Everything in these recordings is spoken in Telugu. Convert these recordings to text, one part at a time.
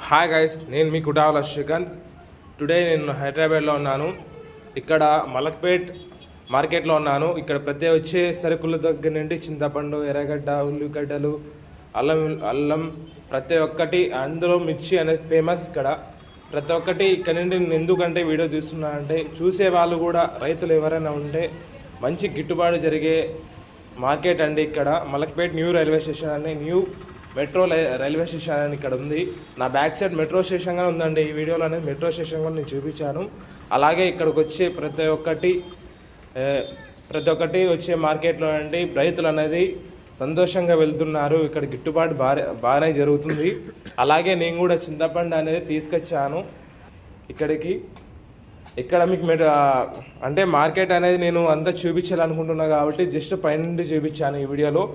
హాయ్ గైస్, నేను మీ కుటావల శ్రీకాంత్. టుడే నేను హైదరాబాద్లో ఉన్నాను. ఇక్కడ మలక్పేట్ మార్కెట్లో ఉన్నాను. ఇక్కడ ప్రతి వచ్చే సరుకుల దగ్గర నుండి చింతపండు, ఎర్రగడ్డ, ఉల్లిగడ్డలు, అల్లం అల్లం ప్రతి ఒక్కటి, అందులో మిర్చి అనేది ఫేమస్. ఇక్కడ ప్రతి ఒక్కటి ఇక్కడ నుండి నేను ఎందుకంటే వీడియో తీస్తున్నానంటే, చూసే వాళ్ళు కూడా రైతులు ఎవరైనా ఉంటే మంచి గిట్టుబాటు జరిగే మార్కెట్ అండి. ఇక్కడ మలక్పేట్ న్యూ రైల్వే స్టేషన్ అని న్యూ మెట్రో రైల్వే స్టేషన్ అని ఇక్కడ ఉంది. నా బ్యాక్ సైడ్ మెట్రో స్టేషన్గా ఉందండి. ఈ వీడియోలో అనేది మెట్రో స్టేషన్ కూడా నేను చూపించాను. అలాగే ఇక్కడికి వచ్చే ప్రతి ఒక్కటి వచ్చే మార్కెట్లో అండి రైతులు అనేది సంతోషంగా వెళ్తున్నారు. ఇక్కడ గిట్టుబాటు బాగానే జరుగుతుంది. అలాగే నేను కూడా చింతపండు అనేది తీసుకొచ్చాను ఇక్కడికి. ఇక్కడ మీకు అంటే మార్కెట్ అనేది నేను అంతా చూపించాలనుకుంటున్నాను కాబట్టి జస్ట్ పైనుండి చూపించాను ఈ వీడియోలో.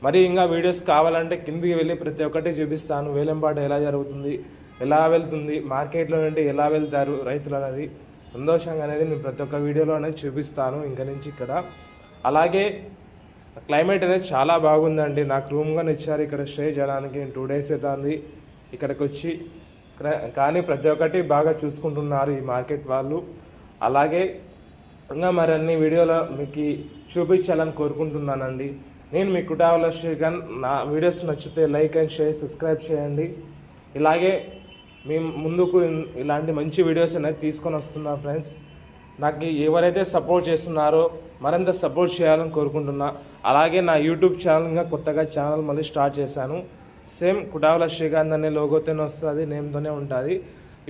మరి ఇంకా వీడియోస్ కావాలంటే కిందికి వెళ్ళి ప్రతి ఒక్కటి చూపిస్తాను. వేలంపాట ఎలా జరుగుతుంది, ఎలా వెళ్తుంది, మార్కెట్లో నుండి ఎలా వెళ్తారు రైతులు అనేది సంతోషంగా అనేది నేను ప్రతి ఒక్క వీడియోలో అనేది చూపిస్తాను ఇంకా నుంచి ఇక్కడ. అలాగే క్లైమేట్ అనేది చాలా బాగుందండి. నాకు రూమ్గా ఇచ్చారు ఇక్కడ స్టే చేయడానికి. 2 days అవుతుంది ఇక్కడికి వచ్చి. కానీ ప్రతి ఒక్కటి బాగా చూసుకుంటున్నారు ఈ మార్కెట్ వాళ్ళు. అలాగే ఇంకా మరిన్ని వీడియోలో మీకు చూపించాలని కోరుకుంటున్నానండి. నేను మీ కుటావల శ్రీకాంత్. నా వీడియోస్ నచ్చితే లైక్ అండ్ షేర్, సబ్స్క్రైబ్ చేయండి. ఇలాగే మీ ముందుకు ఇలాంటి మంచి వీడియోస్ అనేది తీసుకొని వస్తున్నా ఫ్రెండ్స్. నాకు ఎవరైతే సపోర్ట్ చేస్తున్నారో మరింత సపోర్ట్ చేయాలని కోరుకుంటున్నా. అలాగే నా యూట్యూబ్ ఛానల్ ఇంకా కొత్తగా ఛానల్ మళ్ళీ స్టార్ట్ చేశాను. సేమ్ కుటావల శ్రీకాంత్ అనే లోగోతోనే వస్తుంది, నేమ్తోనే ఉంటుంది.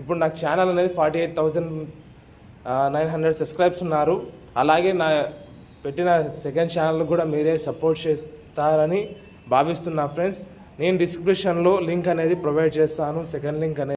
ఇప్పుడు నాకు ఛానల్ అనేది 48,900 సబ్స్క్రైబ్స్ ఉన్నారు. అలాగే నా పెట్టిన సెకండ్ ఛానల్ కూడా మీరే సపోర్ట్ చేస్తారని భావిస్తున్నా ఫ్రెండ్స్. నేను డిస్క్రిప్షన్లో లింక్ అనేది ప్రొవైడ్ చేస్తాను, సెకండ్ లింక్ అనేది.